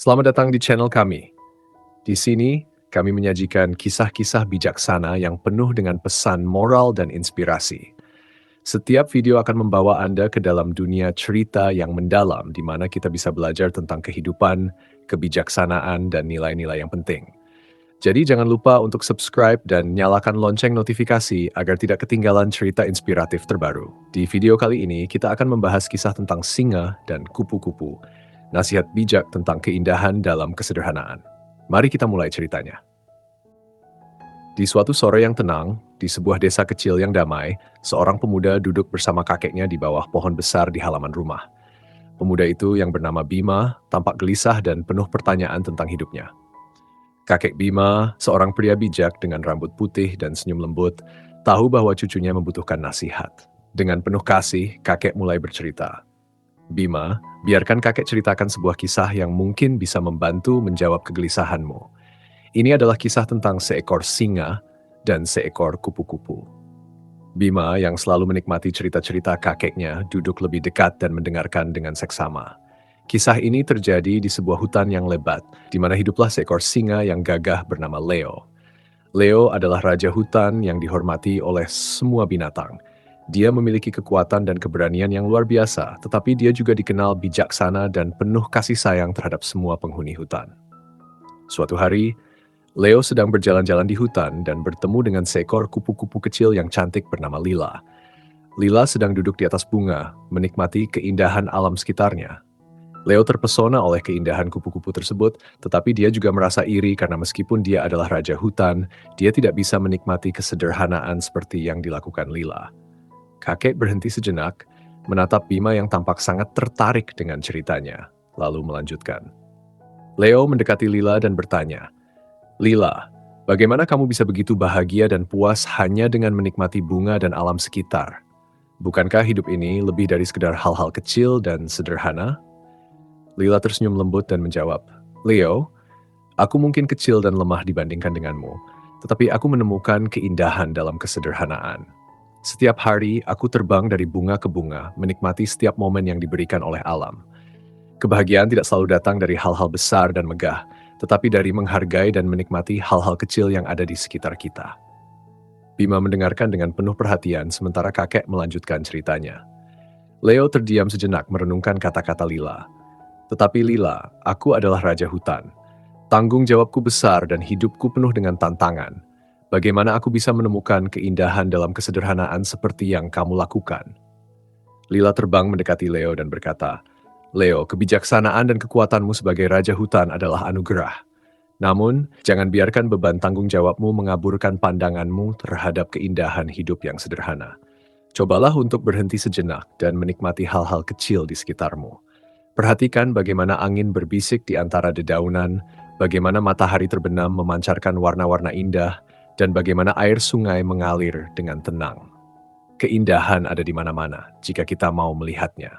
Selamat datang di channel kami. Di sini, kami menyajikan kisah-kisah bijaksana yang penuh dengan pesan moral dan inspirasi. Setiap video akan membawa Anda ke dalam dunia cerita yang mendalam di mana kita bisa belajar tentang kehidupan, kebijaksanaan, dan nilai-nilai yang penting. Jadi jangan lupa untuk subscribe dan nyalakan lonceng notifikasi agar tidak ketinggalan cerita inspiratif terbaru. Di video kali ini, kita akan membahas kisah tentang singa dan kupu-kupu. Nasihat bijak tentang keindahan dalam kesederhanaan. Mari kita mulai ceritanya. Di suatu sore yang tenang, di sebuah desa kecil yang damai, seorang pemuda duduk bersama kakeknya di bawah pohon besar di halaman rumah. Pemuda itu yang bernama Bima tampak gelisah dan penuh pertanyaan tentang hidupnya. Kakek Bima, seorang pria bijak dengan rambut putih dan senyum lembut, tahu bahwa cucunya membutuhkan nasihat. Dengan penuh kasih, kakek mulai bercerita. Bima, biarkan kakek ceritakan sebuah kisah yang mungkin bisa membantu menjawab kegelisahanmu. Ini adalah kisah tentang seekor singa dan seekor kupu-kupu. Bima yang selalu menikmati cerita-cerita kakeknya duduk lebih dekat dan mendengarkan dengan seksama. Kisah ini terjadi di sebuah hutan yang lebat, di mana hiduplah seekor singa yang gagah bernama Leo. Leo adalah raja hutan yang dihormati oleh semua binatang. Dia memiliki kekuatan dan keberanian yang luar biasa, tetapi dia juga dikenal bijaksana dan penuh kasih sayang terhadap semua penghuni hutan. Suatu hari, Leo sedang berjalan-jalan di hutan dan bertemu dengan seekor kupu-kupu kecil yang cantik bernama Lila. Lila sedang duduk di atas bunga, menikmati keindahan alam sekitarnya. Leo terpesona oleh keindahan kupu-kupu tersebut, tetapi dia juga merasa iri karena meskipun dia adalah raja hutan, dia tidak bisa menikmati kesederhanaan seperti yang dilakukan Lila. Kakek berhenti sejenak, menatap Bima yang tampak sangat tertarik dengan ceritanya, lalu melanjutkan. Leo mendekati Lila dan bertanya, Lila, bagaimana kamu bisa begitu bahagia dan puas hanya dengan menikmati bunga dan alam sekitar? Bukankah hidup ini lebih dari sekedar hal-hal kecil dan sederhana? Lila tersenyum lembut dan menjawab, Leo, aku mungkin kecil dan lemah dibandingkan denganmu, tetapi aku menemukan keindahan dalam kesederhanaan. Setiap hari, aku terbang dari bunga ke bunga, menikmati setiap momen yang diberikan oleh alam. Kebahagiaan tidak selalu datang dari hal-hal besar dan megah, tetapi dari menghargai dan menikmati hal-hal kecil yang ada di sekitar kita. Bima mendengarkan dengan penuh perhatian sementara kakek melanjutkan ceritanya. Leo terdiam sejenak merenungkan kata-kata Lila. Tetapi Lila, aku adalah raja hutan. Tanggung jawabku besar dan hidupku penuh dengan tantangan. Bagaimana aku bisa menemukan keindahan dalam kesederhanaan seperti yang kamu lakukan? Lila terbang mendekati Leo dan berkata, Leo, kebijaksanaan dan kekuatanmu sebagai raja hutan adalah anugerah. Namun, jangan biarkan beban tanggung jawabmu mengaburkan pandanganmu terhadap keindahan hidup yang sederhana. Cobalah untuk berhenti sejenak dan menikmati hal-hal kecil di sekitarmu. Perhatikan bagaimana angin berbisik di antara dedaunan, bagaimana matahari terbenam memancarkan warna-warna indah, dan bagaimana air sungai mengalir dengan tenang. Keindahan ada di mana-mana jika kita mau melihatnya.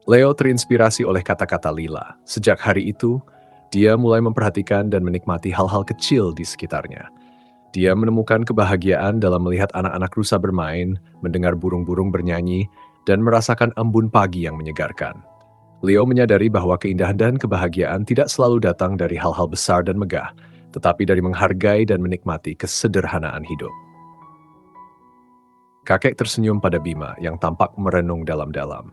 Leo terinspirasi oleh kata-kata Lila. Sejak hari itu, dia mulai memperhatikan dan menikmati hal-hal kecil di sekitarnya. Dia menemukan kebahagiaan dalam melihat anak-anak rusa bermain, mendengar burung-burung bernyanyi, dan merasakan embun pagi yang menyegarkan. Leo menyadari bahwa keindahan dan kebahagiaan tidak selalu datang dari hal-hal besar dan megah, tetapi dari menghargai dan menikmati kesederhanaan hidup. Kakek tersenyum pada Bima yang tampak merenung dalam-dalam.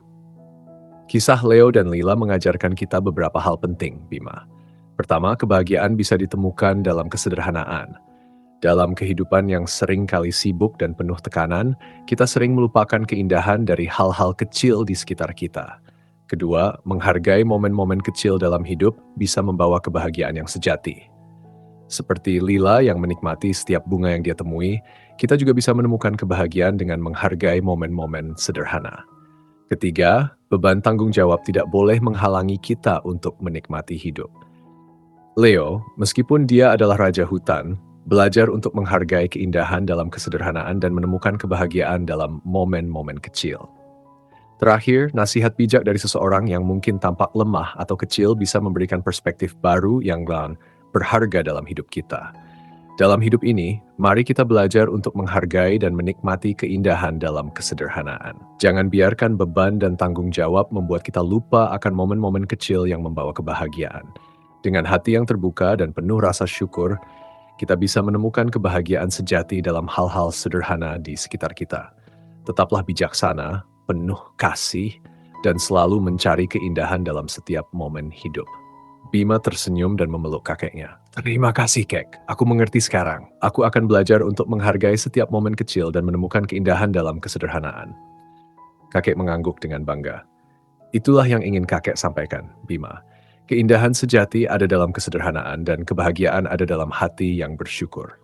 Kisah Leo dan Lila mengajarkan kita beberapa hal penting, Bima. Pertama, kebahagiaan bisa ditemukan dalam kesederhanaan. Dalam kehidupan yang sering kali sibuk dan penuh tekanan, kita sering melupakan keindahan dari hal-hal kecil di sekitar kita. Kedua, menghargai momen-momen kecil dalam hidup bisa membawa kebahagiaan yang sejati. Seperti Lila yang menikmati setiap bunga yang dia temui, kita juga bisa menemukan kebahagiaan dengan menghargai momen-momen sederhana. Ketiga, beban tanggung jawab tidak boleh menghalangi kita untuk menikmati hidup. Leo, meskipun dia adalah raja hutan, belajar untuk menghargai keindahan dalam kesederhanaan dan menemukan kebahagiaan dalam momen-momen kecil. Terakhir, nasihat bijak dari seseorang yang mungkin tampak lemah atau kecil bisa memberikan perspektif baru yang berharga dalam hidup kita. Dalam hidup ini, mari kita belajar untuk menghargai dan menikmati keindahan dalam kesederhanaan. Jangan biarkan beban dan tanggung jawab membuat kita lupa akan momen-momen kecil yang membawa kebahagiaan. Dengan hati yang terbuka dan penuh rasa syukur, kita bisa menemukan kebahagiaan sejati dalam hal-hal sederhana di sekitar kita. Tetaplah bijaksana, penuh kasih, dan selalu mencari keindahan dalam setiap momen hidup. Bima tersenyum dan memeluk kakeknya. Terima kasih, Kek. Aku mengerti sekarang. Aku akan belajar untuk menghargai setiap momen kecil dan menemukan keindahan dalam kesederhanaan. Kakek mengangguk dengan bangga. Itulah yang ingin kakek sampaikan, Bima. Keindahan sejati ada dalam kesederhanaan dan kebahagiaan ada dalam hati yang bersyukur.